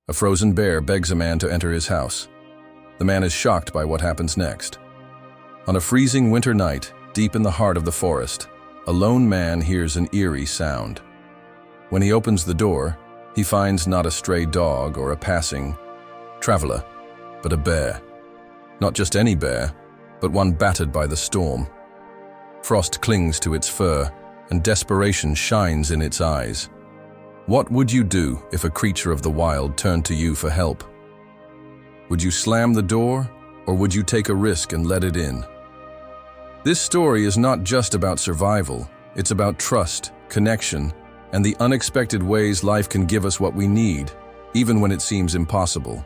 A frozen bear begs a man to enter his house. The man is shocked by what happens next. On a freezing winter night, deep in the heart of the forest, a lone man hears an eerie sound. When he opens the door, he finds not a stray dog or a passing traveler, but a bear. Not just any bear, but one battered by the storm. Frost clings to its fur, and desperation shines in its eyes. What would you do if a creature of the wild turned to you for help? Would you slam the door, or would you take a risk and let it in? This story is not just about survival, it's about trust, connection, and the unexpected ways life can give us what we need, even when it seems impossible.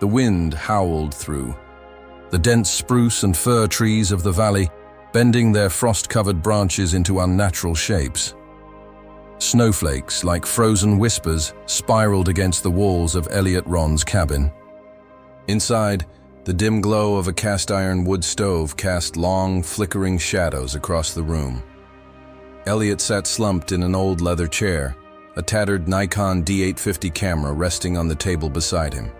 The wind howled through. The dense spruce and fir trees of the valley, bending their frost-covered branches into unnatural shapes. Snowflakes, like frozen whispers, spiraled against the walls of Elliot Ron's cabin. Inside, the dim glow of a cast-iron wood stove cast long, flickering shadows across the room. Elliot sat slumped in an old leather chair, a tattered Nikon D850 camera resting on the table beside him.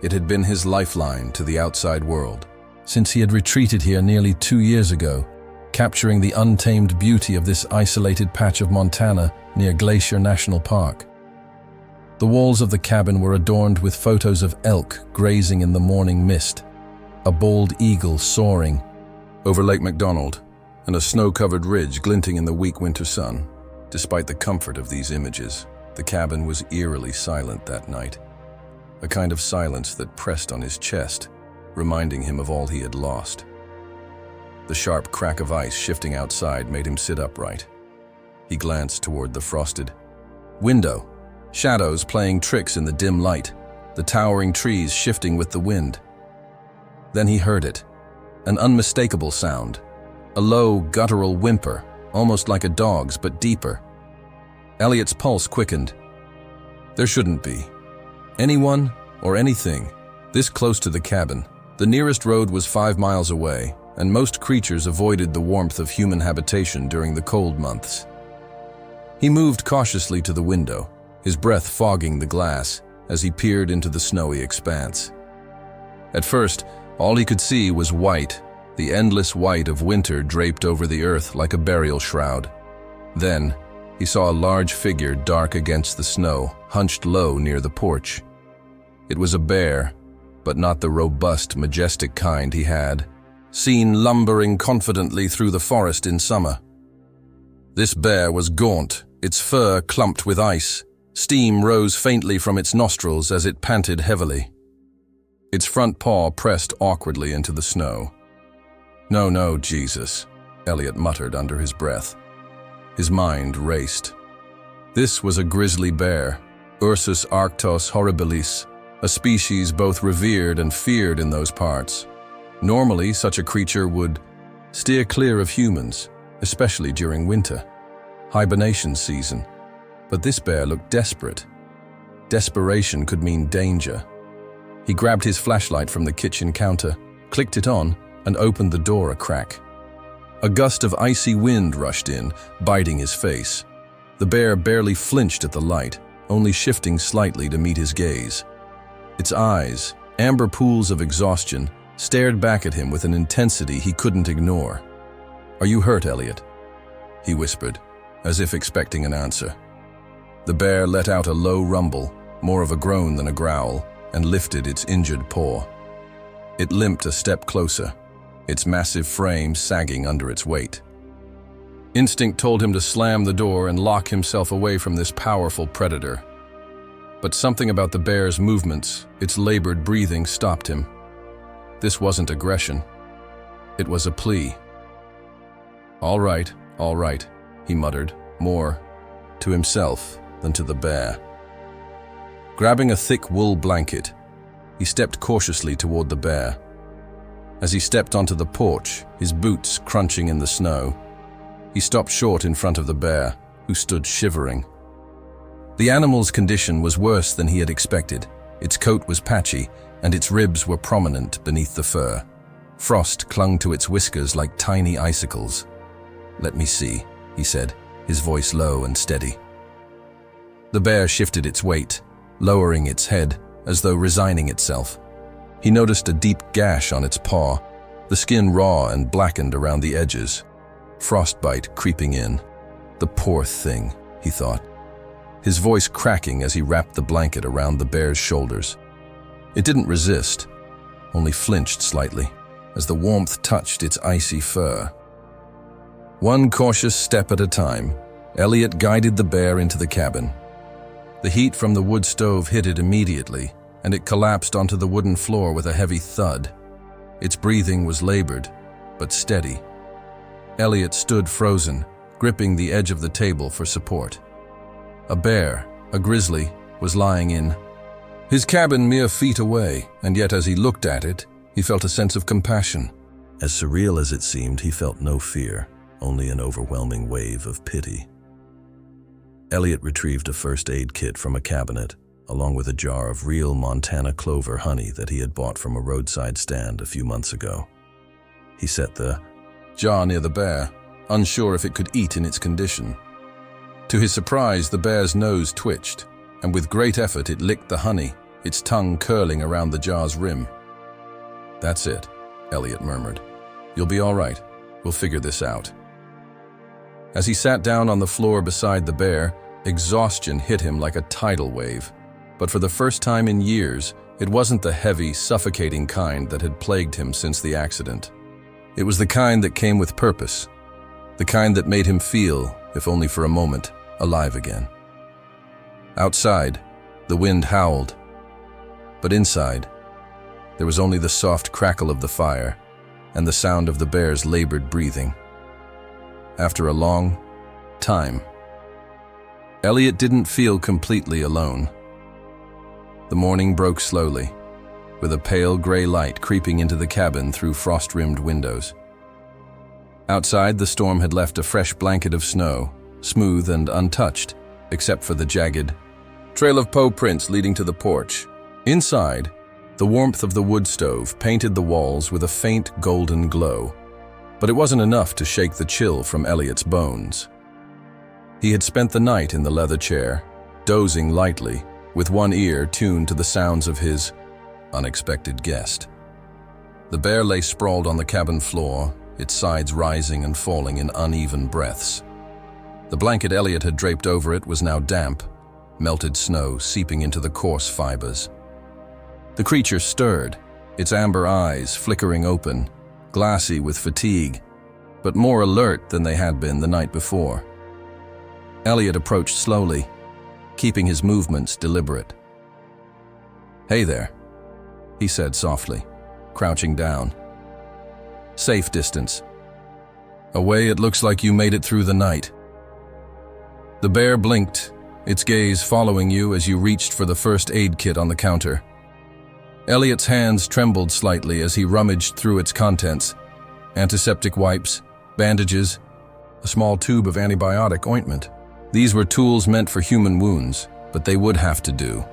It had been his lifeline to the outside world, since he had retreated here nearly 2 years ago, capturing the untamed beauty of this isolated patch of Montana near Glacier National Park. The walls of the cabin were adorned with photos of elk grazing in the morning mist, a bald eagle soaring over Lake McDonald, and a snow-covered ridge glinting in the weak winter sun. Despite the comfort of these images, the cabin was eerily silent that night, a kind of silence that pressed on his chest, reminding him of all he had lost. The sharp crack of ice shifting outside made him sit upright. He glanced toward the frosted window, shadows playing tricks in the dim light, the towering trees shifting with the wind. Then he heard it, an unmistakable sound, a low, guttural whimper, almost like a dog's but deeper. Elliot's pulse quickened. There shouldn't be anyone or anything this close to the cabin. The nearest road was 5 miles away, and most creatures avoided the warmth of human habitation during the cold months. He moved cautiously to the window, his breath fogging the glass as he peered into the snowy expanse. At first, all he could see was white, the endless white of winter draped over the earth like a burial shroud. Then, he saw a large figure dark against the snow, hunched low near the porch. It was a bear, but not the robust, majestic kind he had seen lumbering confidently through the forest in summer. This bear was gaunt, its fur clumped with ice. Steam rose faintly from its nostrils as it panted heavily. Its front paw pressed awkwardly into the snow. No, Jesus," Elliot muttered under his breath. His mind raced. This was a grizzly bear, Ursus arctos horribilis, a species both revered and feared in those parts. Normally, such a creature would steer clear of humans, especially during winter, hibernation season. But this bear looked desperate. Desperation could mean danger. He grabbed his flashlight from the kitchen counter, clicked it on, and opened the door a crack. A gust of icy wind rushed in, biting his face. The bear barely flinched at the light, only shifting slightly to meet his gaze. Its eyes, amber pools of exhaustion, stared back at him with an intensity he couldn't ignore. "Are you hurt, Elliot?" he whispered, as if expecting an answer. The bear let out a low rumble, more of a groan than a growl, and lifted its injured paw. It limped a step closer, its massive frame sagging under its weight. Instinct told him to slam the door and lock himself away from this powerful predator. But something about the bear's movements, its labored breathing, stopped him. This wasn't aggression. It was a plea. All right," he muttered, more to himself than to the bear. Grabbing a thick wool blanket, he stepped cautiously toward the bear. As he stepped onto the porch, his boots crunching in the snow, he stopped short in front of the bear, who stood shivering. The animal's condition was worse than he had expected. Its coat was patchy, and its ribs were prominent beneath the fur. Frost clung to its whiskers like tiny icicles. "Let me see," he said, his voice low and steady. The bear shifted its weight, lowering its head as though resigning itself. He noticed a deep gash on its paw, the skin raw and blackened around the edges. Frostbite creeping in. The poor thing, he thought, his voice cracking as he wrapped the blanket around the bear's shoulders. It didn't resist, only flinched slightly as the warmth touched its icy fur. One cautious step at a time, Elliot guided the bear into the cabin. The heat from the wood stove hit it immediately, and it collapsed onto the wooden floor with a heavy thud. Its breathing was labored, but steady. Elliot stood frozen, gripping the edge of the table for support. A bear, a grizzly, was lying in his cabin mere feet away, and yet as he looked at it, he felt a sense of compassion. As surreal as it seemed, he felt no fear, only an overwhelming wave of pity. Elliot retrieved a first aid kit from a cabinet, along with a jar of real Montana clover honey that he had bought from a roadside stand a few months ago. He set the jar near the bear, unsure if it could eat in its condition. To his surprise, the bear's nose twitched, and with great effort it licked the honey, its tongue curling around the jar's rim. "That's it," Elliot murmured. "You'll be all right. We'll figure this out." As he sat down on the floor beside the bear, exhaustion hit him like a tidal wave. But for the first time in years, it wasn't the heavy, suffocating kind that had plagued him since the accident. It was the kind that came with purpose, the kind that made him feel, if only for a moment, alive again. Outside, the wind howled, but inside, there was only the soft crackle of the fire and the sound of the bear's labored breathing. After a long time, Elliot didn't feel completely alone. The morning broke slowly, with a pale gray light creeping into the cabin through frost-rimmed windows. Outside, the storm had left a fresh blanket of snow, smooth and untouched, except for the jagged trail of paw prints leading to the porch. Inside, the warmth of the wood stove painted the walls with a faint golden glow, but it wasn't enough to shake the chill from Elliot's bones. He had spent the night in the leather chair, dozing lightly, with one ear tuned to the sounds of his unexpected guest. The bear lay sprawled on the cabin floor, its sides rising and falling in uneven breaths. The blanket Elliot had draped over it was now damp, melted snow seeping into the coarse fibers. The creature stirred, its amber eyes flickering open, glassy with fatigue, but more alert than they had been the night before. Elliot approached slowly, keeping his movements deliberate. "Hey there," he said softly, crouching down. "Safe distance. Away, it looks like you made it through the night." The bear blinked, its gaze following you as you reached for the first aid kit on the counter. Elliot's hands trembled slightly as he rummaged through its contents: antiseptic wipes, bandages, a small tube of antibiotic ointment. These were tools meant for human wounds, but they would have to do.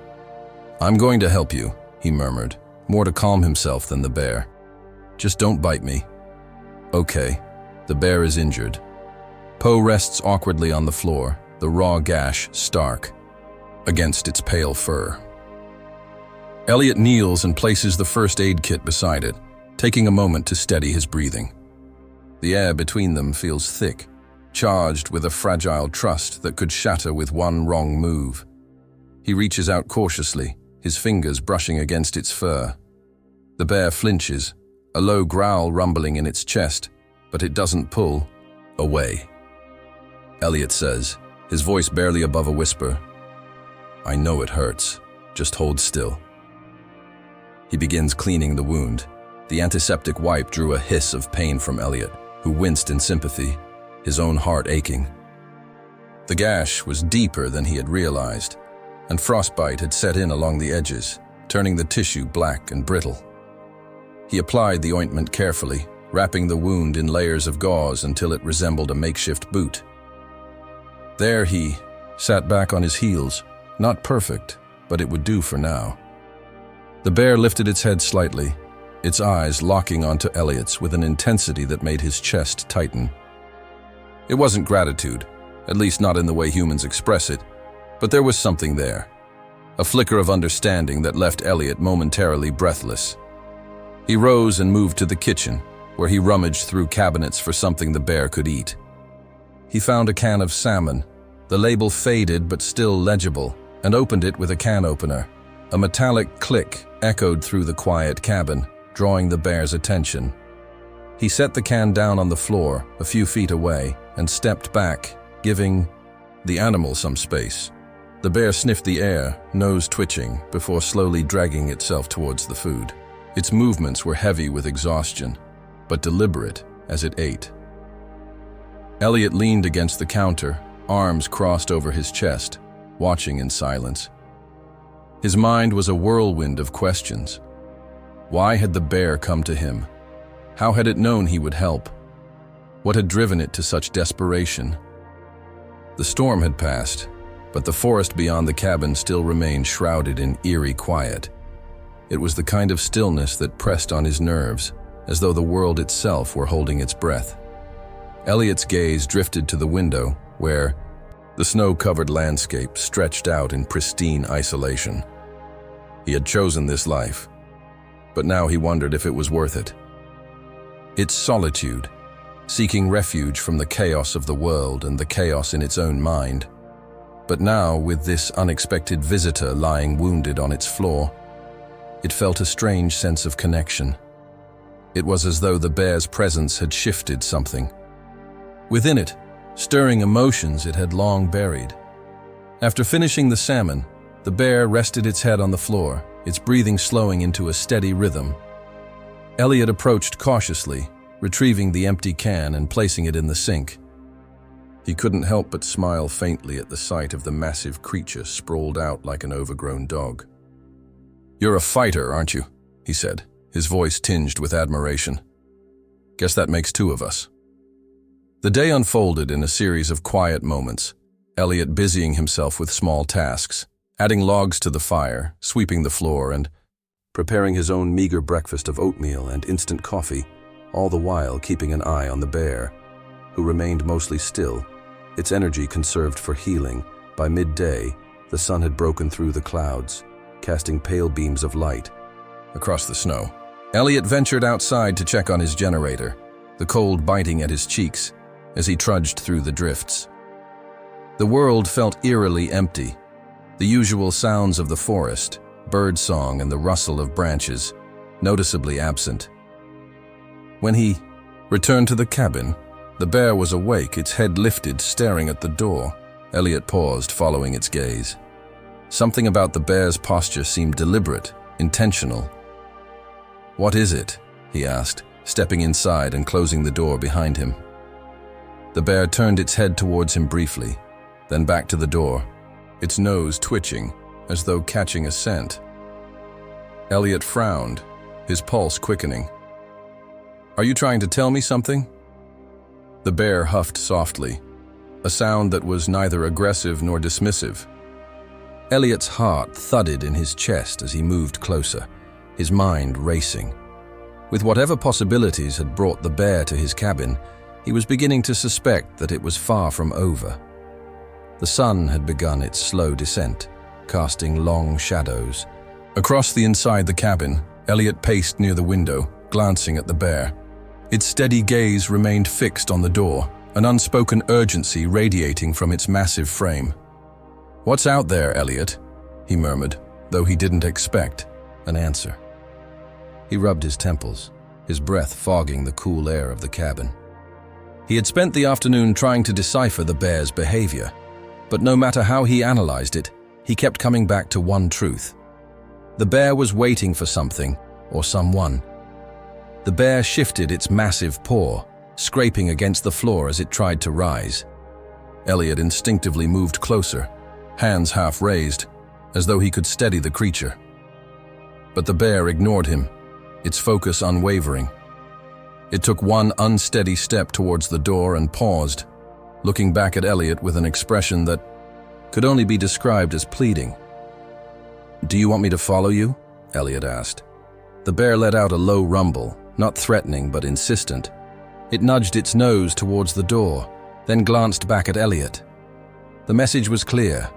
"I'm going to help you," he murmured, more to calm himself than the bear. "Just don't bite me." "Okay." The bear is injured. Poe rests awkwardly on the floor, the raw gash stark against its pale fur. Elliot kneels and places the first aid kit beside it, taking a moment to steady his breathing. The air between them feels thick, charged with a fragile trust that could shatter with one wrong move. He reaches out cautiously, his fingers brushing against its fur. The bear flinches, a low growl rumbling in its chest, but it doesn't pull. "Away," Elliot says, his voice barely above a whisper. "I know it hurts. Just hold still." He begins cleaning the wound. The antiseptic wipe drew a hiss of pain from Elliot, who winced in sympathy, his own heart aching. The gash was deeper than he had realized, and frostbite had set in along the edges, turning the tissue black and brittle. He applied the ointment carefully, wrapping the wound in layers of gauze until it resembled a makeshift boot. There he sat back on his heels, not perfect, but it would do for now. The bear lifted its head slightly, its eyes locking onto Elliot's with an intensity that made his chest tighten. It wasn't gratitude, at least not in the way humans express it, but there was something there. a flicker of understanding that left Elliot momentarily breathless. He rose and moved to the kitchen, where he rummaged through cabinets for something the bear could eat. He found a can of salmon, the label faded but still legible, and opened it with a can opener. A metallic click echoed through the quiet cabin, drawing the bear's attention. He set the can down on the floor, a few feet away, and stepped back, giving the animal some space. The bear sniffed the air, nose twitching, before slowly dragging itself towards the food. Its movements were heavy with exhaustion, but deliberate as it ate. Elliot leaned against the counter, arms crossed over his chest, watching in silence. His mind was a whirlwind of questions. Why had the bear come to him? How had it known he would help? What had driven it to such desperation? The storm had passed, but the forest beyond the cabin still remained shrouded in eerie quiet. It was the kind of stillness that pressed on his nerves, as though the world itself were holding its breath. Elliot's gaze drifted to the window, where the snow-covered landscape stretched out in pristine isolation. He had chosen this life, but now he wondered if it was worth it. Its solitude, seeking refuge from the chaos of the world and the chaos in its own mind. But now, with this unexpected visitor lying wounded on its floor, it felt a strange sense of connection. It was as though the bear's presence had shifted something. Within it, stirring emotions it had long buried. After finishing the salmon, the bear rested its head on the floor, its breathing slowing into a steady rhythm. Elliot approached cautiously, retrieving the empty can and placing it in the sink. He couldn't help but smile faintly at the sight of the massive creature sprawled out like an overgrown dog. "You're a fighter, aren't you?" he said, his voice tinged with admiration. "Guess that makes two of us." The day unfolded in a series of quiet moments, Elliot busying himself with small tasks, adding logs to the fire, sweeping the floor, and preparing his own meager breakfast of oatmeal and instant coffee, all the while keeping an eye on the bear, who remained mostly still, its energy conserved for healing. By midday, the sun had broken through the clouds, casting pale beams of light across the snow. Elliot ventured outside to check on his generator, the cold biting at his cheeks as he trudged through the drifts. The world felt eerily empty. The usual sounds of the forest, birdsong and the rustle of branches, noticeably absent. When he returned to the cabin, the bear was awake, its head lifted, staring at the door. Elliot paused, following its gaze. Something about the bear's posture seemed deliberate, intentional. "What is it?" he asked, stepping inside and closing the door behind him. The bear turned its head towards him briefly, then back to the door, its nose twitching, as though catching a scent. Elliot frowned, his pulse quickening. "Are you trying to tell me something?" The bear huffed softly, a sound that was neither aggressive nor dismissive. Elliot's heart thudded in his chest as he moved closer, his mind racing. With whatever possibilities had brought the bear to his cabin, he was beginning to suspect that it was far from over. The sun had begun its slow descent, casting long shadows. Across the inside the cabin, Elliot paced near the window, glancing at the bear. Its steady gaze remained fixed on the door, an unspoken urgency radiating from its massive frame. "What's out there, Elliot?" he murmured, though he didn't expect an answer. He rubbed his temples, his breath fogging the cool air of the cabin. He had spent the afternoon trying to decipher the bear's behavior, but no matter how he analyzed it, he kept coming back to one truth. The bear was waiting for something or someone. The bear shifted its massive paw, scraping against the floor as it tried to rise. Elliot instinctively moved closer, hands half raised, as though he could steady the creature. But the bear ignored him, its focus unwavering. It took one unsteady step towards the door and paused, looking back at Elliot with an expression that could only be described as pleading. "Do you want me to follow you?" Elliot asked. The bear let out a low rumble, not threatening but insistent. It nudged its nose towards the door, then glanced back at Elliot. The message was clear.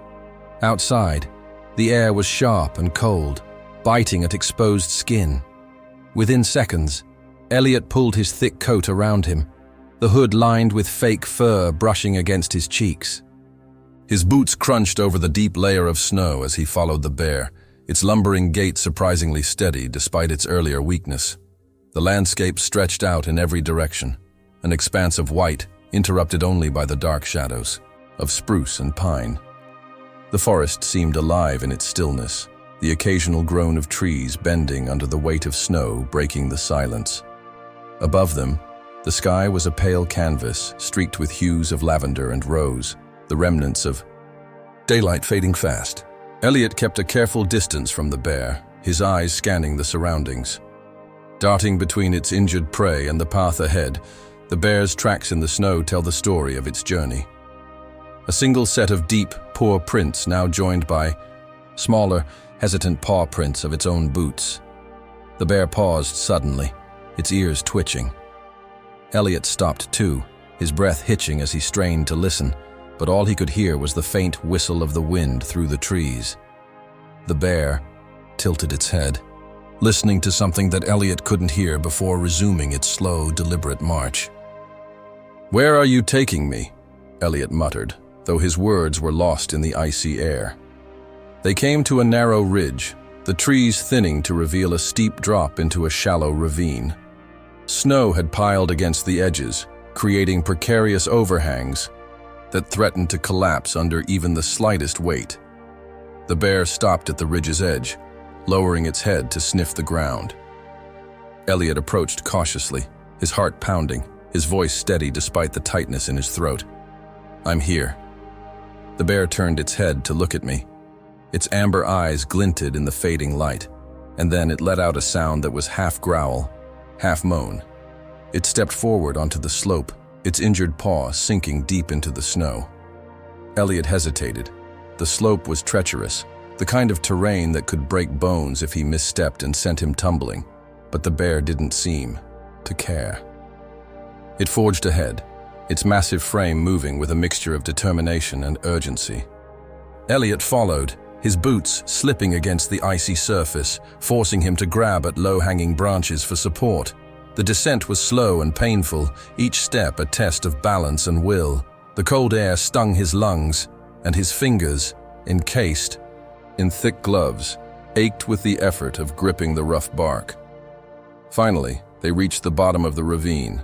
Outside, The air was sharp and cold, biting at exposed skin. Within seconds, Elliot pulled his thick coat around him, the hood lined with fake fur brushing against his cheeks. His boots crunched over the deep layer of snow as he followed the bear, its lumbering gait surprisingly steady despite its earlier weakness. The landscape stretched out in every direction, an expanse of white interrupted only by the dark shadows of spruce and pine. The forest seemed alive in its stillness, the occasional groan of trees bending under the weight of snow breaking the silence. Above them, the sky was a pale canvas streaked with hues of lavender and rose, the remnants of daylight fading fast. Elliot kept a careful distance from the bear, his eyes scanning the surroundings. Darting between its injured prey and the path ahead, the bear's tracks in the snow tell the story of its journey. A single set of deep, poor prints now joined by smaller, hesitant paw prints of its own boots. The bear paused suddenly, its ears twitching. Elliot stopped too, his breath hitching as he strained to listen, but all he could hear was the faint whistle of the wind through the trees. The bear tilted its head, listening to something that Elliot couldn't hear before resuming its slow, deliberate march. "Where are you taking me?" Elliot muttered, though his words were lost in the icy air. They came to a narrow ridge, the trees thinning to reveal a steep drop into a shallow ravine. Snow had piled against the edges, creating precarious overhangs that threatened to collapse under even the slightest weight. The bear stopped at the ridge's edge, lowering its head to sniff the ground. Elliot approached cautiously, his heart pounding, his voice steady despite the tightness in his throat. "I'm here." The bear turned its head to look at me. Its amber eyes glinted in the fading light, and then it let out a sound that was half growl, half moan. It stepped forward onto the slope, its injured paw sinking deep into the snow. Elliot hesitated. The slope was treacherous, the kind of terrain that could break bones if he misstepped and sent him tumbling, but the bear didn't seem to care. It forged ahead, its massive frame moving with a mixture of determination and urgency. Elliot followed, his boots slipping against the icy surface, forcing him to grab at low-hanging branches for support. The descent was slow and painful, each step a test of balance and will. The cold air stung his lungs, and his fingers, encased in thick gloves, ached with the effort of gripping the rough bark. Finally, they reached the bottom of the ravine.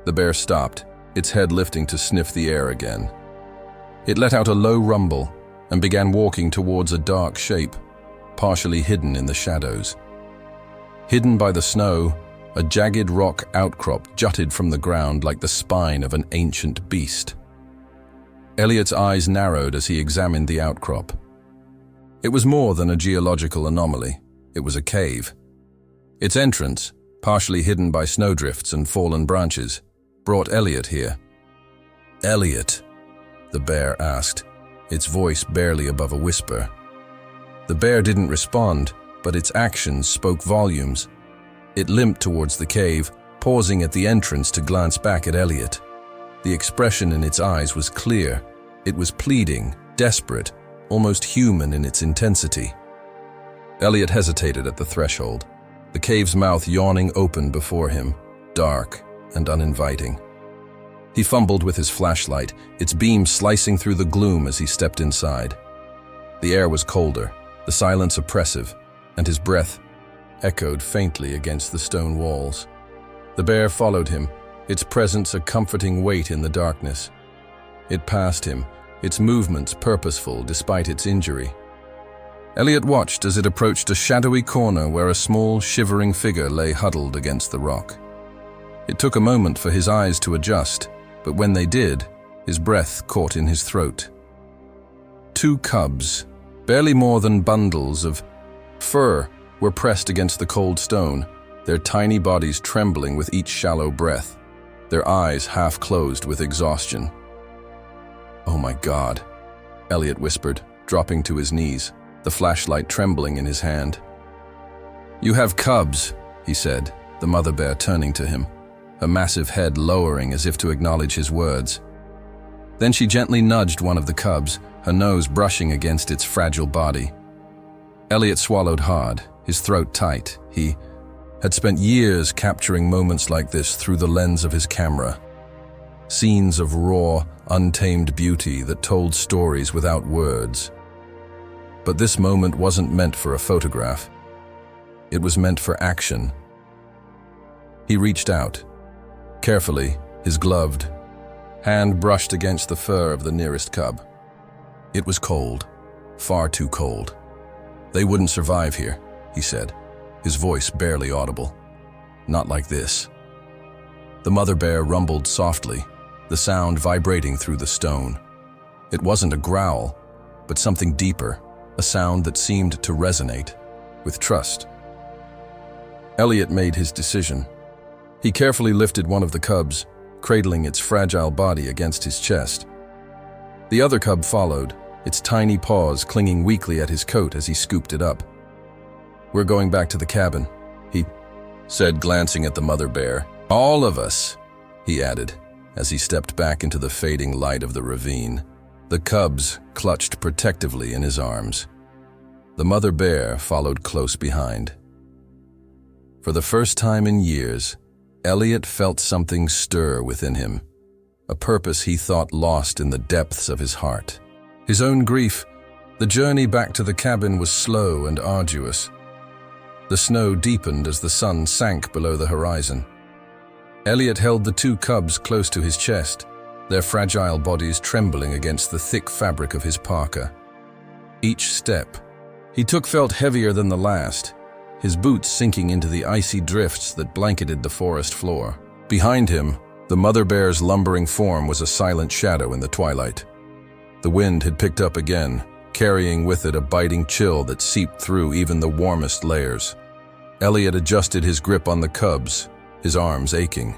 The bear stopped, its head lifting to sniff the air again. It let out a low rumble and began walking towards a dark shape, partially hidden in the shadows. Hidden by the snow, a jagged rock outcrop jutted from the ground like the spine of an ancient beast. Elliot's eyes narrowed as he examined the outcrop. It was more than a geological anomaly. It was a cave. Its entrance, partially hidden by snowdrifts and fallen branches, brought Elliot here. "Elliot?" the bear asked, its voice barely above a whisper. The bear didn't respond, but its actions spoke volumes. It limped towards the cave, pausing at the entrance to glance back at Elliot. The expression in its eyes was clear. It was pleading, desperate, almost human in its intensity. Elliot hesitated at the threshold, the cave's mouth yawning open before him, dark and uninviting. He fumbled with his flashlight, its beam slicing through the gloom as he stepped inside. The air was colder, the silence oppressive, and his breath echoed faintly against the stone walls. The bear followed him, its presence a comforting weight in the darkness. It passed him, its movements purposeful despite its injury. Elliot watched as it approached a shadowy corner where a small, shivering figure lay huddled against the rock. It took a moment for his eyes to adjust, but when they did, his breath caught in his throat. Two cubs, barely more than bundles of fur, were pressed against the cold stone, their tiny bodies trembling with each shallow breath, their eyes half closed with exhaustion. "Oh my God," Elliot whispered, dropping to his knees, the flashlight trembling in his hand. "You have cubs," he said, the mother bear turning to him, her massive head lowering as if to acknowledge his words. Then she gently nudged one of the cubs, her nose brushing against its fragile body. Elliot swallowed hard, his throat tight. He had spent years capturing moments like this through the lens of his camera. Scenes of raw, untamed beauty that told stories without words. But this moment wasn't meant for a photograph. It was meant for action. He reached out. Carefully, his gloved hand brushed against the fur of the nearest cub. It was cold, far too cold. They wouldn't survive here, he said, his voice barely audible. Not like this. The mother bear rumbled softly, the sound vibrating through the stone. It wasn't a growl, but something deeper, a sound that seemed to resonate with trust. Elliot made his decision. He carefully lifted one of the cubs, cradling its fragile body against his chest. The other cub followed, its tiny paws clinging weakly at his coat as he scooped it up. "We're going back to the cabin," he said, glancing at the mother bear. "All of us," he added, as he stepped back into the fading light of the ravine. The cubs clutched protectively in his arms. The mother bear followed close behind. For the first time in years, Elliot felt something stir within him, a purpose he thought lost in the depths of his heart. His own grief, the journey back to the cabin was slow and arduous. The snow deepened as the sun sank below the horizon. Elliot held the two cubs close to his chest, their fragile bodies trembling against the thick fabric of his parka. Each step he took felt heavier than the last, his boots sinking into the icy drifts that blanketed the forest floor. Behind him, the mother bear's lumbering form was a silent shadow in the twilight. The wind had picked up again, carrying with it a biting chill that seeped through even the warmest layers. Elliot adjusted his grip on the cubs, his arms aching,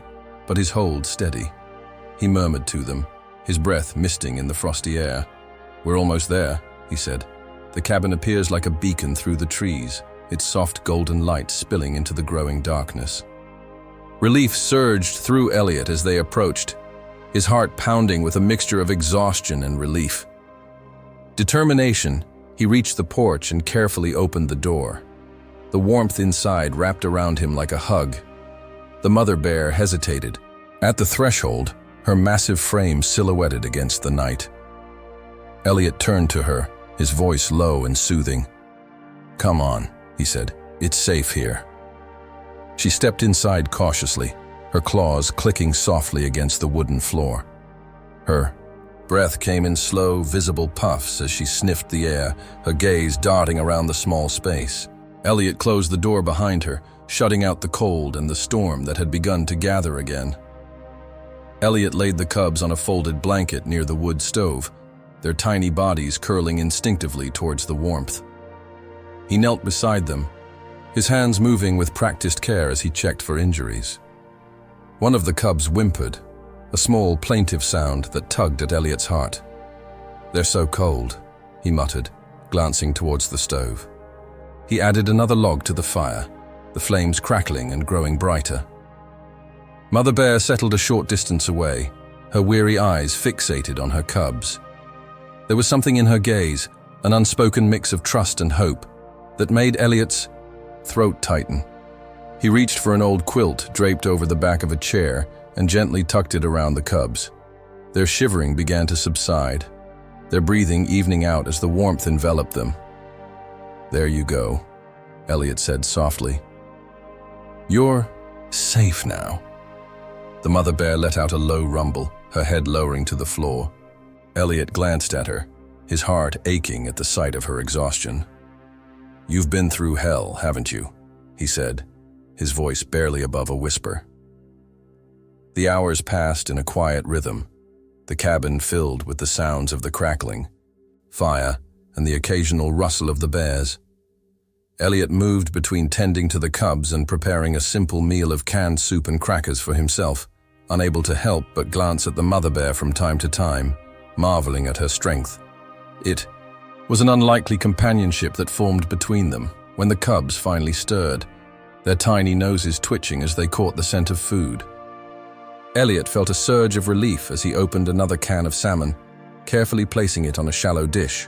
but his hold steady. He murmured to them, his breath misting in the frosty air. "We're almost there," he said. "The cabin appears like a beacon through the trees, its soft golden light spilling into the growing darkness." Relief surged through Elliot as they approached, his heart pounding with a mixture of exhaustion and relief. Determination, he reached the porch and carefully opened the door. The warmth inside wrapped around him like a hug. The mother bear hesitated. At the threshold, her massive frame silhouetted against the night. Elliot turned to her, his voice low and soothing. "Come on," he said. "It's safe here." She stepped inside cautiously, her claws clicking softly against the wooden floor. Her breath came in slow, visible puffs as she sniffed the air, her gaze darting around the small space. Elliot closed the door behind her, shutting out the cold and the storm that had begun to gather again. Elliot laid the cubs on a folded blanket near the wood stove, their tiny bodies curling instinctively towards the warmth. He knelt beside them, his hands moving with practiced care as he checked for injuries. One of the cubs whimpered, a small, plaintive sound that tugged at Elliot's heart. "They're so cold," he muttered, glancing towards the stove. He added another log to the fire, the flames crackling and growing brighter. Mother Bear settled a short distance away, her weary eyes fixated on her cubs. There was something in her gaze, an unspoken mix of trust and hope, that made Elliot's throat tighten. He reached for an old quilt draped over the back of a chair and gently tucked it around the cubs. Their shivering began to subside, their breathing evening out as the warmth enveloped them. "There you go," Elliot said softly. "You're safe now." The mother bear let out a low rumble, her head lowering to the floor. Elliot glanced at her, his heart aching at the sight of her exhaustion. "You've been through hell, haven't you?" he said, his voice barely above a whisper. The hours passed in a quiet rhythm, the cabin filled with the sounds of the crackling, fire, and the occasional rustle of the bears. Elliot moved between tending to the cubs and preparing a simple meal of canned soup and crackers for himself, unable to help but glance at the mother bear from time to time, marveling at her strength. It was an unlikely companionship that formed between them when the cubs finally stirred, their tiny noses twitching as they caught the scent of food. Elliot felt a surge of relief as he opened another can of salmon, carefully placing it on a shallow dish.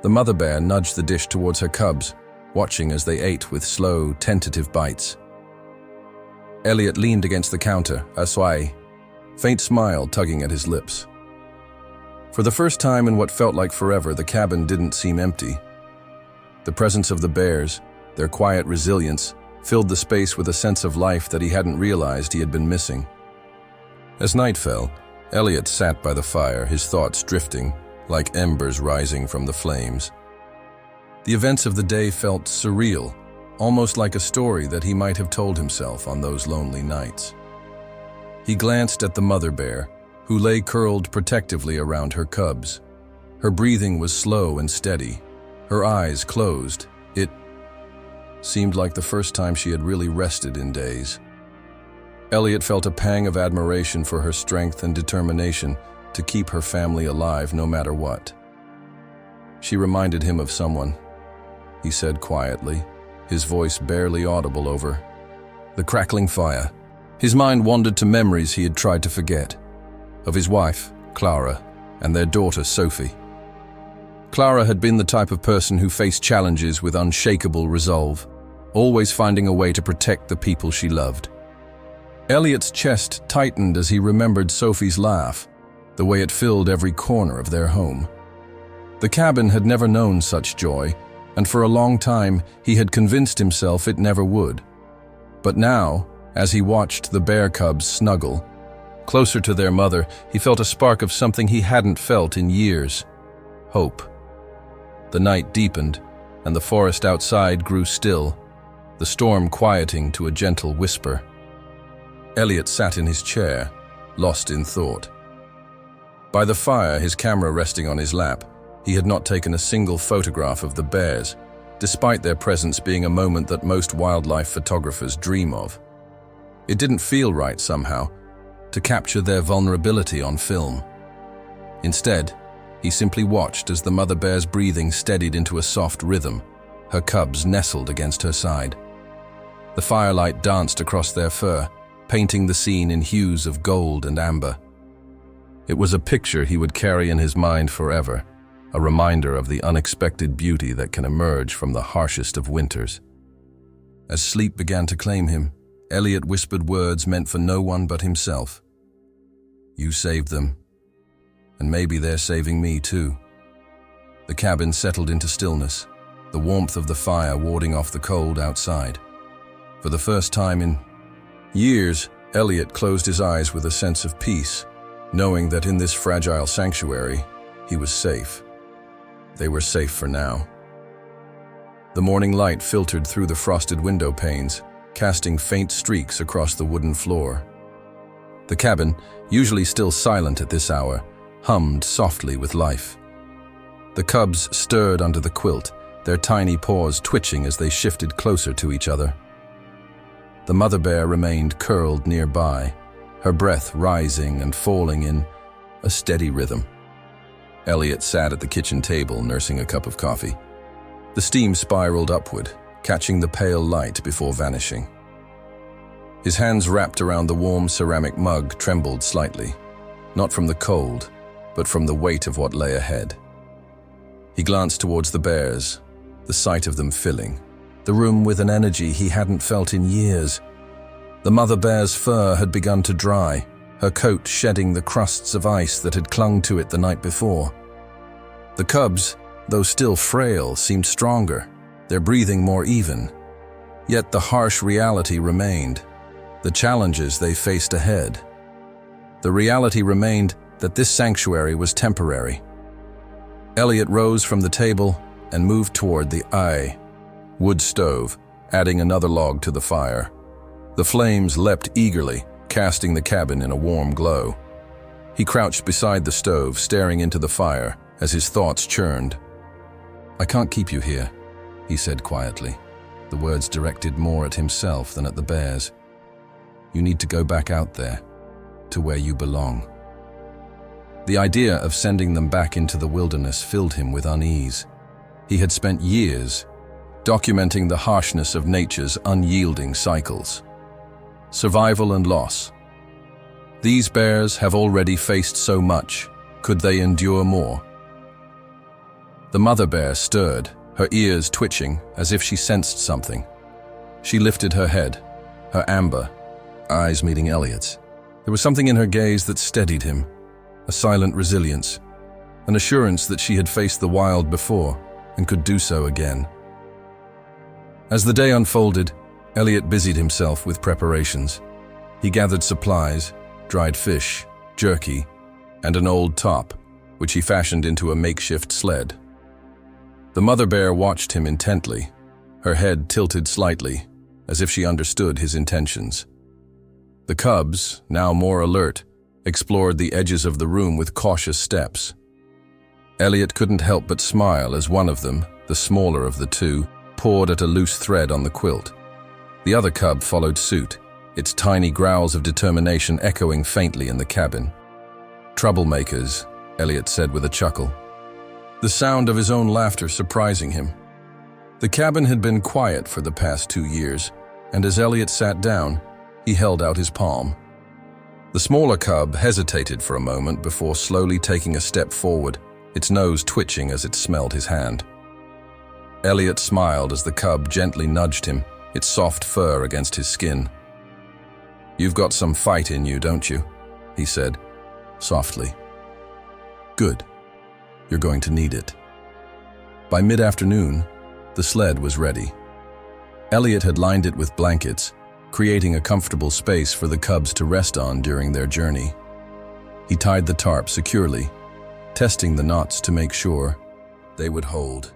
The mother bear nudged the dish towards her cubs, watching as they ate with slow, tentative bites. Elliot leaned against the counter, a faint smile tugging at his lips. For the first time in what felt like forever, the cabin didn't seem empty. The presence of the bears, their quiet resilience, filled the space with a sense of life that he hadn't realized he had been missing. As night fell, Elliot sat by the fire, his thoughts drifting, like embers rising from the flames. The events of the day felt surreal, almost like a story that he might have told himself on those lonely nights. He glanced at the mother bear, who lay curled protectively around her cubs. Her breathing was slow and steady, her eyes closed. It seemed like the first time she had really rested in days. Elliot felt a pang of admiration for her strength and determination to keep her family alive no matter what. She reminded him of someone, he said quietly, his voice barely audible over the crackling fire. His mind wandered to memories he had tried to forget, of his wife, Clara, and their daughter, Sophie. Clara had been the type of person who faced challenges with unshakable resolve, always finding a way to protect the people she loved. Elliot's chest tightened as he remembered Sophie's laugh, the way it filled every corner of their home. The cabin had never known such joy, and for a long time he had convinced himself it never would. But now, as he watched the bear cubs snuggle closer to their mother, he felt a spark of something he hadn't felt in years: hope. The night deepened, and the forest outside grew still, the storm quieting to a gentle whisper. Elliot sat in his chair, lost in thought. By the fire, his camera resting on his lap, he had not taken a single photograph of the bears, despite their presence being a moment that most wildlife photographers dream of. It didn't feel right somehow to capture their vulnerability on film. Instead, he simply watched as the mother bear's breathing steadied into a soft rhythm, her cubs nestled against her side. The firelight danced across their fur, painting the scene in hues of gold and amber. It was a picture he would carry in his mind forever, a reminder of the unexpected beauty that can emerge from the harshest of winters. As sleep began to claim him, Elliot whispered words meant for no one but himself. "You saved them, and maybe they're saving me too." The cabin settled into stillness, the warmth of the fire warding off the cold outside. For the first time in years, Elliot closed his eyes with a sense of peace, knowing that in this fragile sanctuary, he was safe. They were safe for now. The morning light filtered through the frosted window panes, casting faint streaks across the wooden floor. The cabin, usually still silent at this hour, hummed softly with life. The cubs stirred under the quilt, their tiny paws twitching as they shifted closer to each other. The mother bear remained curled nearby, her breath rising and falling in a steady rhythm. Elliot sat at the kitchen table, nursing a cup of coffee. The steam spiraled upward, catching the pale light before vanishing. His hands wrapped around the warm ceramic mug trembled slightly, not from the cold, but from the weight of what lay ahead. He glanced towards the bears, the sight of them filling the room with an energy he hadn't felt in years. The mother bear's fur had begun to dry, her coat shedding the crusts of ice that had clung to it the night before. The cubs, though still frail, seemed stronger, their breathing more even. Yet the harsh reality remained, the challenges they faced ahead. The reality remained that this sanctuary was temporary. Elliot rose from the table and moved toward the wood stove, adding another log to the fire. The flames leapt eagerly, casting the cabin in a warm glow. He crouched beside the stove, staring into the fire as his thoughts churned. "I can't keep you here," he said quietly, the words directed more at himself than at the bears. "You need to go back out there, to where you belong." The idea of sending them back into the wilderness filled him with unease. He had spent years documenting the harshness of nature's unyielding cycles. Survival and loss. These bears have already faced so much. Could they endure more? The mother bear stirred, her ears twitching as if she sensed something. She lifted her head, her amber eyes meeting Elliot's. There was something in her gaze that steadied him, a silent resilience, an assurance that she had faced the wild before and could do so again. As the day unfolded, Elliot busied himself with preparations. He gathered supplies, dried fish, jerky, and an old top, which he fashioned into a makeshift sled. The mother bear watched him intently, her head tilted slightly, as if she understood his intentions. The cubs, now more alert, explored the edges of the room with cautious steps. Elliot couldn't help but smile as one of them, the smaller of the two, pawed at a loose thread on the quilt. The other cub followed suit, its tiny growls of determination echoing faintly in the cabin. "Troublemakers," Elliot said with a chuckle, the sound of his own laughter surprising him. The cabin had been quiet for the past 2 years, and as Elliot sat down, he held out his palm. The smaller cub hesitated for a moment before slowly taking a step forward, its nose twitching as it smelled his hand. Elliot smiled as the cub gently nudged him, its soft fur against his skin. "You've got some fight in you, don't you?" he said, softly. "Good. You're going to need it." By mid-afternoon, the sled was ready. Elliot had lined it with blankets, creating a comfortable space for the cubs to rest on during their journey. He tied the tarp securely, testing the knots to make sure they would hold.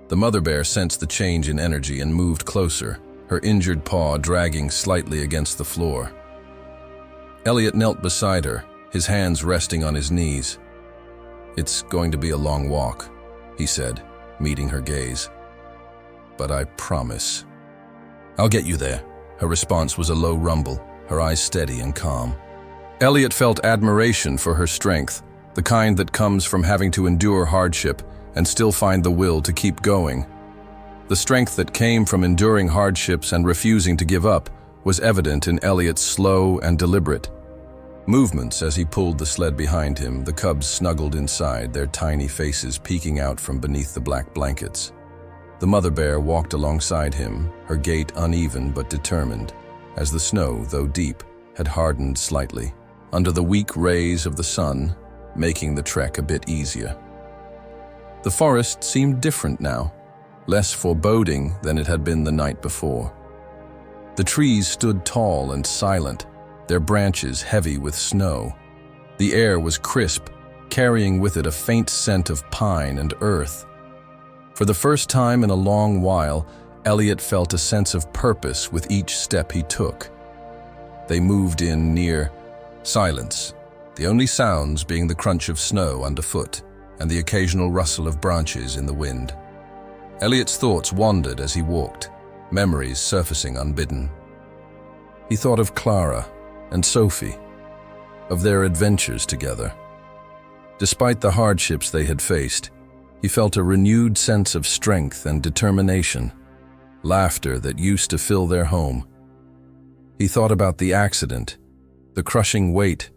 The mother bear sensed the change in energy and moved closer, her injured paw dragging slightly against the floor. Elliot knelt beside her, his hands resting on his knees. "It's going to be a long walk," he said, meeting her gaze. "But I promise." "I'll get you there." Her response was a low rumble, her eyes steady and calm. Elliot felt admiration for her strength, the kind that comes from having to endure hardship and still find the will to keep going. The strength that came from enduring hardships and refusing to give up was evident in Elliot's slow and deliberate movements as he pulled the sled behind him. The cubs snuggled inside, their tiny faces peeking out from beneath the black blankets. The mother bear walked alongside him, her gait uneven but determined, as the snow, though deep, had hardened slightly, under the weak rays of the sun, making the trek a bit easier. The forest seemed different now, less foreboding than it had been the night before. The trees stood tall and silent, their branches heavy with snow. The air was crisp, carrying with it a faint scent of pine and earth. For the first time in a long while, Elliot felt a sense of purpose with each step he took. They moved in near silence, the only sounds being the crunch of snow underfoot and the occasional rustle of branches in the wind. Elliot's thoughts wandered as he walked, memories surfacing unbidden. He thought of Clara and Sophie, of their adventures together. Despite the hardships they had faced, he felt a renewed sense of strength and determination, laughter that used to fill their home. He thought about the accident, the crushing weight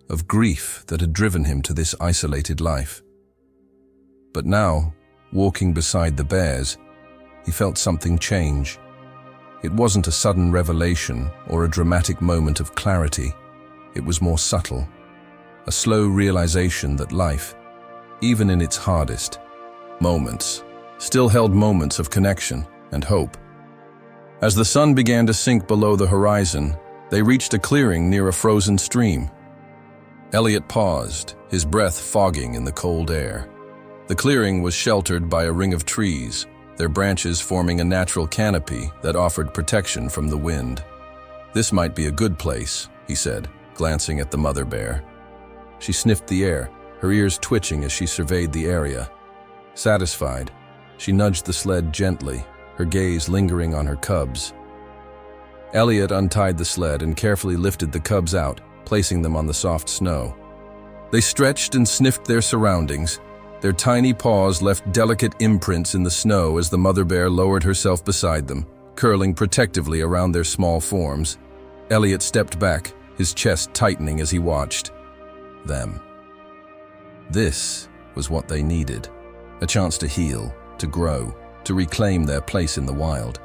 of grief that had driven him to this isolated life. But now, walking beside the bears, he felt something change. It wasn't a sudden revelation or a dramatic moment of clarity. It was more subtle, a slow realization that life, even in its hardest moments, still held moments of connection and hope. As the sun began to sink below the horizon, they reached a clearing near a frozen stream. Elliot paused, his breath fogging in the cold air. The clearing was sheltered by a ring of trees, their branches forming a natural canopy that offered protection from the wind. "This might be a good place," he said, glancing at the mother bear. She sniffed the air, her ears twitching as she surveyed the area. Satisfied, she nudged the sled gently, her gaze lingering on her cubs. Elliot untied the sled and carefully lifted the cubs out, placing them on the soft snow. They stretched and sniffed their surroundings. Their tiny paws left delicate imprints in the snow as the mother bear lowered herself beside them, curling protectively around their small forms. Elliot stepped back, his chest tightening as he watched them. This was what they needed. a chance to heal, to grow, to reclaim their place in the wild.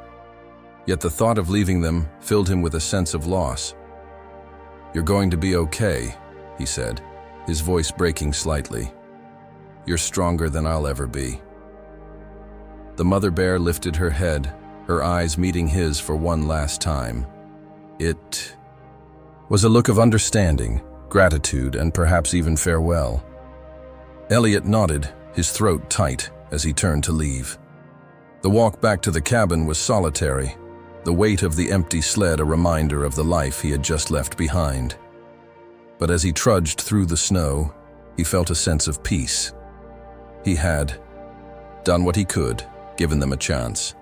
Yet the thought of leaving them filled him with a sense of loss. "You're going to be okay," he said, his voice breaking slightly. "You're stronger than I'll ever be." The mother bear lifted her head, her eyes meeting his for one last time. It was a look of understanding, gratitude, and perhaps even farewell. Elliot nodded, his throat tight, as he turned to leave. The walk back to the cabin was solitary, the weight of the empty sled a reminder of the life he had just left behind. But as he trudged through the snow, he felt a sense of peace. He had done what he could, given them a chance,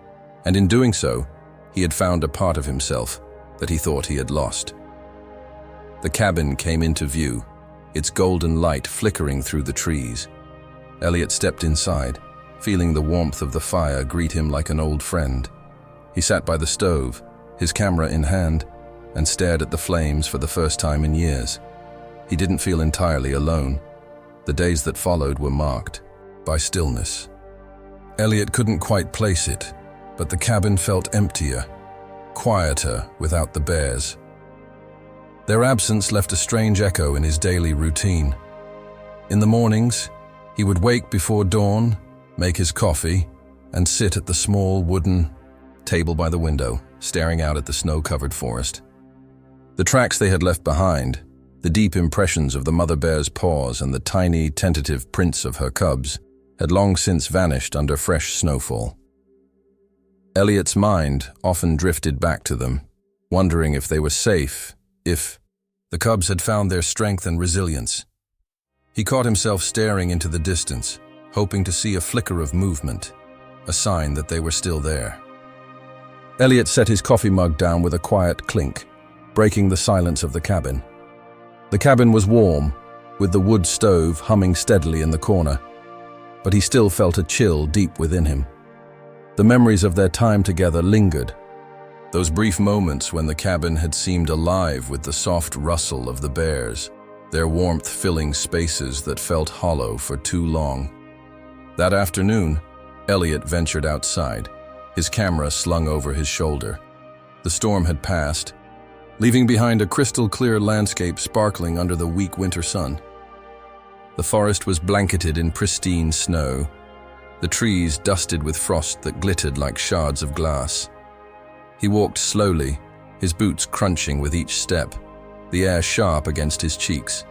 and in doing so, he had found a part of himself that he thought he had lost. The cabin came into view, its golden light flickering through the trees. Elliot stepped inside, feeling the warmth of the fire greet him like an old friend. He sat by the stove, his camera in hand, and stared at the flames for the first time in years. He didn't feel entirely alone. The days that followed were marked by stillness. Elliot couldn't quite place it, but the cabin felt emptier, quieter without the bears. Their absence left a strange echo in his daily routine. In the mornings, he would wake before dawn, make his coffee, and sit at the small wooden table by the window, staring out at the snow-covered forest. The tracks they had left behind, the deep impressions of the mother bear's paws and the tiny, tentative prints of her cubs, had long since vanished under fresh snowfall. Elliot's mind often drifted back to them, wondering if they were safe, if the cubs had found their strength and resilience. He caught himself staring into the distance, hoping to see a flicker of movement, a sign that they were still there. Elliot set his coffee mug down with a quiet clink, breaking the silence of the cabin. The cabin was warm, with the wood stove humming steadily in the corner, but he still felt a chill deep within him. The memories of their time together lingered, those brief moments when the cabin had seemed alive with the soft rustle of the bears, their warmth filling spaces that felt hollow for too long. That afternoon, Elliot ventured outside, his camera slung over his shoulder. The storm had passed, leaving behind a crystal-clear landscape sparkling under the weak winter sun. The forest was blanketed in pristine snow, the trees dusted with frost that glittered like shards of glass. He walked slowly, his boots crunching with each step, the air sharp against his cheeks.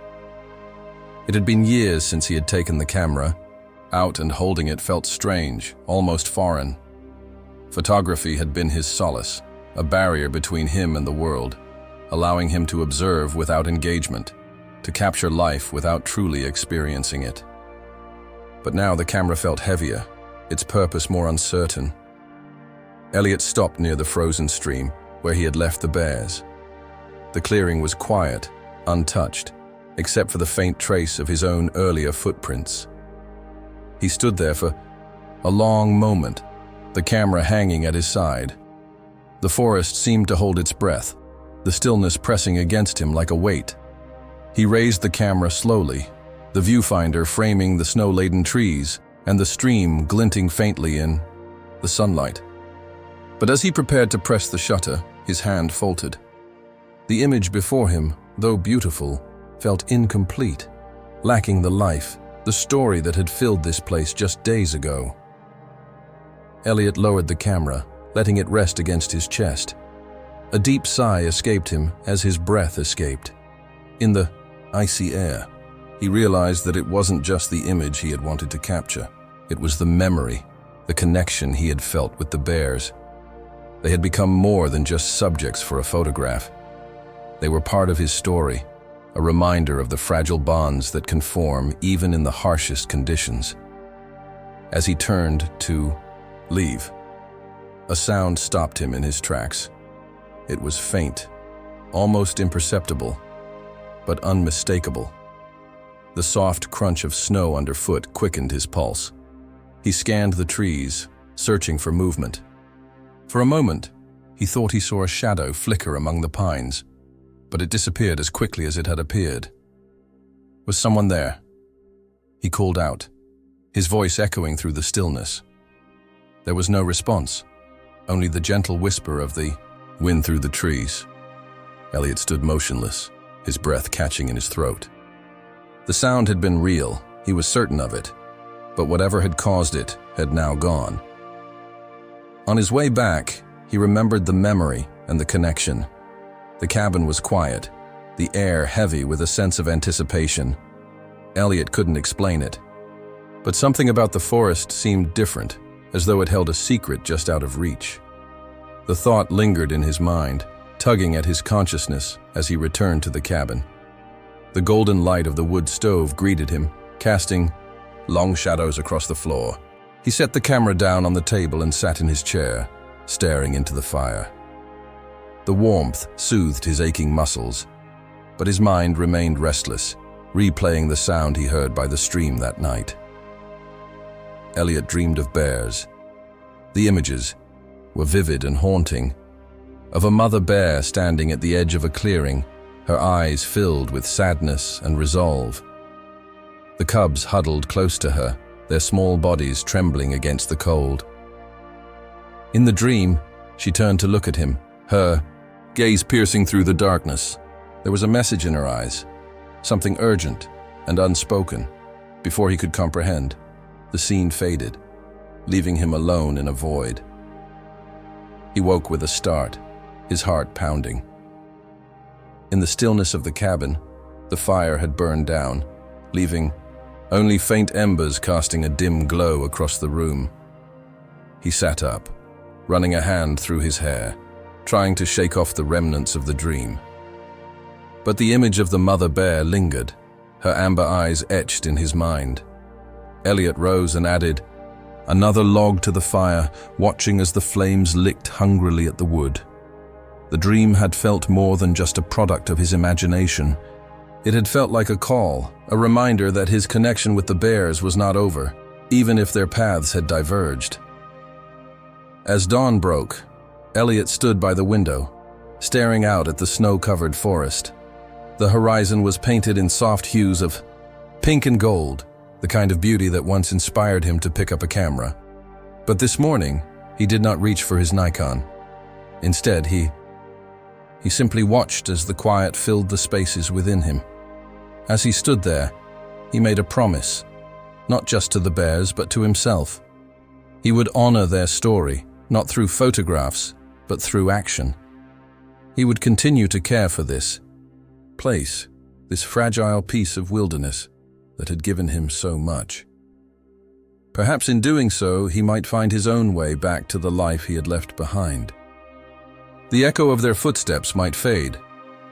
It had been years since he had taken the camera. Out and holding it felt strange, almost foreign. Photography had been his solace, a barrier between him and the world, allowing him to observe without engagement, to capture life without truly experiencing it. But now the camera felt heavier, its purpose more uncertain. Elliot stopped near the frozen stream, where he had left the bears. The clearing was quiet, untouched, except for the faint trace of his own earlier footprints. He stood there for a long moment, the camera hanging at his side. The forest seemed to hold its breath, the stillness pressing against him like a weight. He raised the camera slowly, the viewfinder framing the snow-laden trees and the stream glinting faintly in the sunlight. But as he prepared to press the shutter, his hand faltered. The image before him, though beautiful, felt incomplete, lacking the life, the story that had filled this place just days ago. Elliot lowered the camera, letting it rest against his chest. A deep sigh escaped him as his breath escaped. In the icy air, he realized that it wasn't just the image he had wanted to capture. It was the memory, the connection he had felt with the bears. They had become more than just subjects for a photograph. They were part of his story, a reminder of the fragile bonds that can form even in the harshest conditions. As he turned to leave, a sound stopped him in his tracks. It was faint, almost imperceptible, but unmistakable. The soft crunch of snow underfoot quickened his pulse. He scanned the trees, searching for movement. For a moment, he thought he saw a shadow flicker among the pines, but it disappeared as quickly as it had appeared. Was someone there? He called out. his voice echoing through the stillness. There was no response, only the gentle whisper of the wind through the trees. Elliot stood motionless, his breath catching in his throat. The sound had been real, he was certain of it, but whatever had caused it had now gone. On his way back, he remembered the memory and the connection. The cabin was quiet, the air heavy with a sense of anticipation. Elliot couldn't explain it, but something about the forest seemed different, as though it held a secret just out of reach. The thought lingered in his mind, tugging at his consciousness as he returned to the cabin. The golden light of the wood stove greeted him, casting long shadows across the floor. He set the camera down on the table and sat in his chair, staring into the fire. The warmth soothed his aching muscles, but his mind remained restless, replaying the sound he heard by the stream that night. Elliot dreamed of bears. The images were vivid and haunting, of a mother bear standing at the edge of a clearing, her eyes filled with sadness and resolve. The cubs huddled close to her, their small bodies trembling against the cold. In the dream, she turned to look at him, her gaze piercing through the darkness. There was a message in her eyes, something urgent and unspoken. Before he could comprehend, the scene faded, leaving him alone in a void. He woke with a start, his heart pounding. In the stillness of the cabin, the fire had burned down, leaving only faint embers casting a dim glow across the room. He sat up, running a hand through his hair, trying to shake off the remnants of the dream. But the image of the mother bear lingered, her amber eyes etched in his mind. Elliot rose and added another log to the fire, watching as the flames licked hungrily at the wood. The dream had felt more than just a product of his imagination. It had felt like a call, a reminder that his connection with the bears was not over, even if their paths had diverged. As dawn broke, Elliot stood by the window, staring out at the snow-covered forest. The horizon was painted in soft hues of pink and gold, the kind of beauty that once inspired him to pick up a camera. But this morning, he did not reach for his Nikon. Instead, he simply watched as the quiet filled the spaces within him. As he stood there, he made a promise, not just to the bears, but to himself. He would honor their story, not through photographs, but through action. He would continue to care for this place, this fragile piece of wilderness that had given him so much. Perhaps in doing so, he might find his own way back to the life he had left behind. The echo of their footsteps might fade,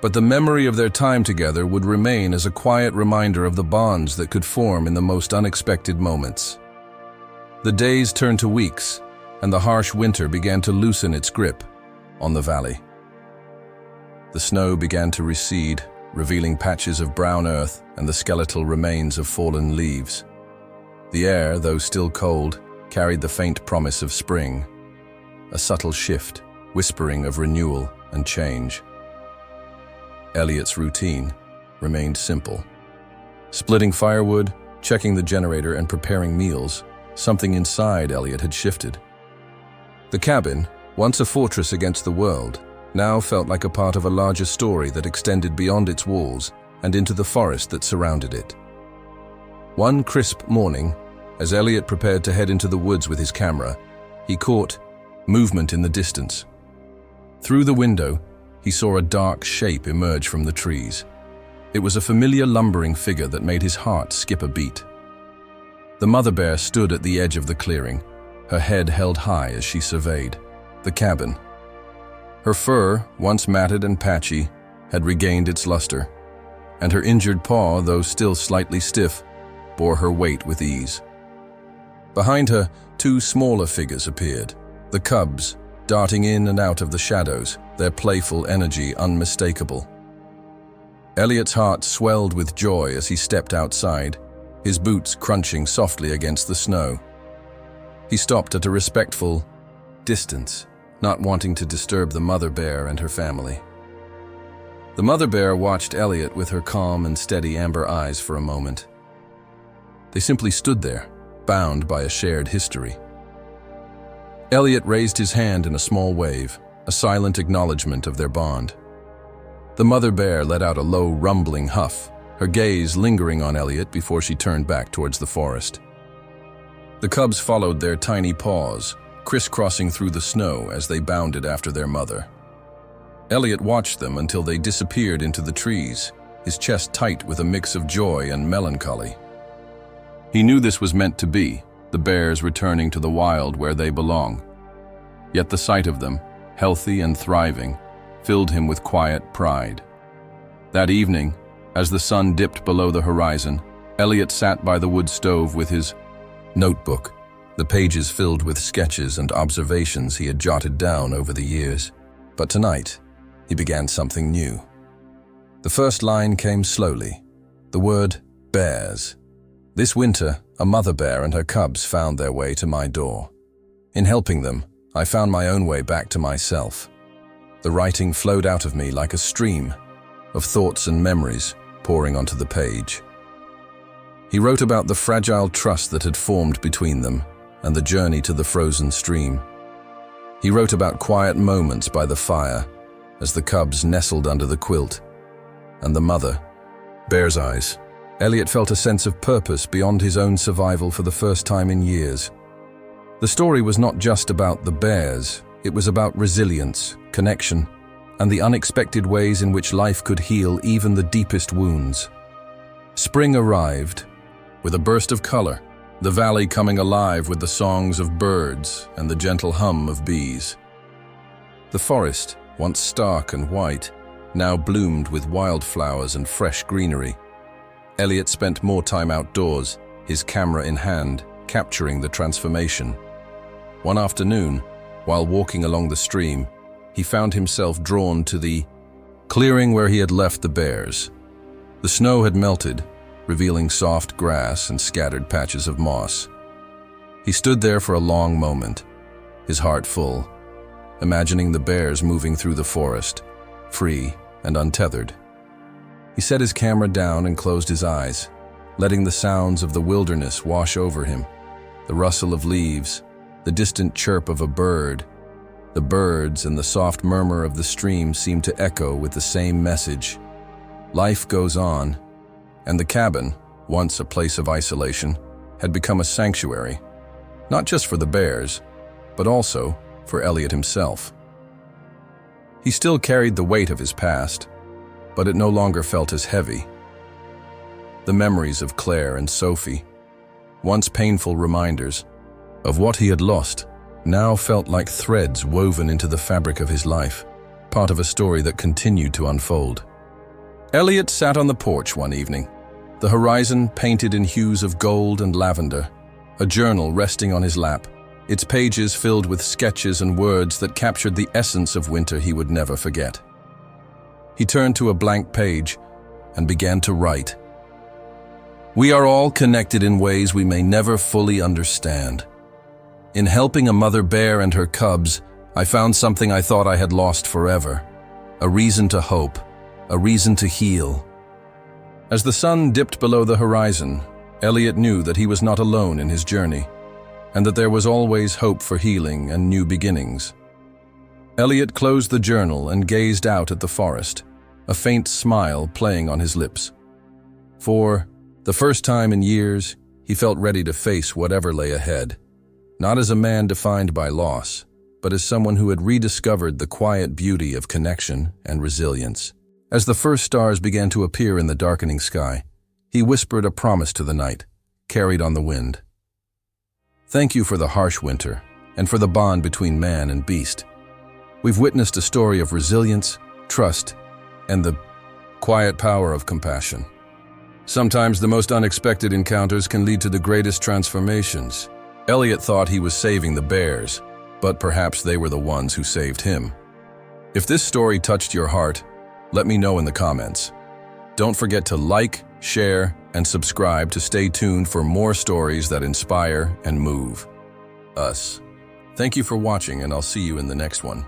but the memory of their time together would remain as a quiet reminder of the bonds that could form in the most unexpected moments. The days turned to weeks, and the harsh winter began to loosen its grip on the valley. The snow began to recede, revealing patches of brown earth and the skeletal remains of fallen leaves. The air, though still cold, carried the faint promise of spring, a subtle shift, whispering of renewal and change. Elliot's routine remained simple. Splitting firewood, checking the generator, and preparing meals, something inside Elliot had shifted. The cabin, once a fortress against the world, now felt like a part of a larger story that extended beyond its walls and into the forest that surrounded it. One crisp morning, as Elliot prepared to head into the woods with his camera, he caught movement in the distance. Through the window, he saw a dark shape emerge from the trees. It was a familiar lumbering figure that made his heart skip a beat. The mother bear stood at the edge of the clearing, her head held high as she surveyed the cabin. Her fur, once matted and patchy, had regained its luster, and her injured paw, though still slightly stiff, bore her weight with ease. Behind her, two smaller figures appeared, the cubs, darting in and out of the shadows, their playful energy unmistakable. Elliot's heart swelled with joy as he stepped outside, his boots crunching softly against the snow. He stopped at a respectful distance, not wanting to disturb the mother bear and her family. The mother bear watched Elliot with her calm and steady amber eyes for a moment. They simply stood there, bound by a shared history. Elliot raised his hand in a small wave, a silent acknowledgement of their bond. The mother bear let out a low, rumbling huff, her gaze lingering on Elliot before she turned back towards the forest. The cubs followed their tiny paws, crisscrossing through the snow as they bounded after their mother. Elliot watched them until they disappeared into the trees, his chest tight with a mix of joy and melancholy. He knew this was meant to be, the bears returning to the wild where they belong. Yet the sight of them, healthy and thriving, filled him with quiet pride. That evening, as the sun dipped below the horizon, Elliot sat by the wood stove with his notebook, the pages filled with sketches and observations he had jotted down over the years. But tonight, he began something new. The first line came slowly, the word bears. This winter, a mother bear and her cubs found their way to my door. In helping them, I found my own way back to myself. The writing flowed out of me like a stream of thoughts and memories pouring onto the page. He wrote about the fragile trust that had formed between them and the journey to the frozen stream. He wrote about quiet moments by the fire as the cubs nestled under the quilt, and the mother, bear's eyes. Elliot felt a sense of purpose beyond his own survival for the first time in years. The story was not just about the bears, it was about resilience, connection, and the unexpected ways in which life could heal even the deepest wounds. Spring arrived, with a burst of color, the valley coming alive with the songs of birds and the gentle hum of bees. The forest, once stark and white, now bloomed with wildflowers and fresh greenery. Elliot spent more time outdoors, his camera in hand, capturing the transformation. One afternoon, while walking along the stream, he found himself drawn to the clearing where he had left the bears. The snow had melted, revealing soft grass and scattered patches of moss. He stood there for a long moment, his heart full, imagining the bears moving through the forest, free and untethered. He set his camera down and closed his eyes, letting the sounds of the wilderness wash over him, the rustle of leaves, the distant chirp of a bird. The birds and the soft murmur of the stream seemed to echo with the same message. Life goes on, and the cabin, once a place of isolation, had become a sanctuary, not just for the bears, but also for Elliot himself. He still carried the weight of his past, but it no longer felt as heavy. The memories of Claire and Sophie, once painful reminders of what he had lost, now felt like threads woven into the fabric of his life, part of a story that continued to unfold. Elliot sat on the porch one evening, the horizon painted in hues of gold and lavender, a journal resting on his lap, its pages filled with sketches and words that captured the essence of winter he would never forget. He turned to a blank page and began to write. We are all connected in ways we may never fully understand. In helping a mother bear and her cubs, I found something I thought I had lost forever, a reason to hope, a reason to heal. As the sun dipped below the horizon, Elliot knew that he was not alone in his journey, and that there was always hope for healing and new beginnings. Elliot closed the journal and gazed out at the forest, a faint smile playing on his lips. For the first time in years, he felt ready to face whatever lay ahead, not as a man defined by loss, but as someone who had rediscovered the quiet beauty of connection and resilience. As the first stars began to appear in the darkening sky, he whispered a promise to the night, carried on the wind. Thank you for the harsh winter, and for the bond between man and beast. We've witnessed a story of resilience, trust, and the quiet power of compassion. Sometimes the most unexpected encounters can lead to the greatest transformations. Elliot thought he was saving the bears, but perhaps they were the ones who saved him. If this story touched your heart, let me know in the comments. Don't forget to like, share, and subscribe to stay tuned for more stories that inspire and move us. Thank you for watching, and I'll see you in the next one.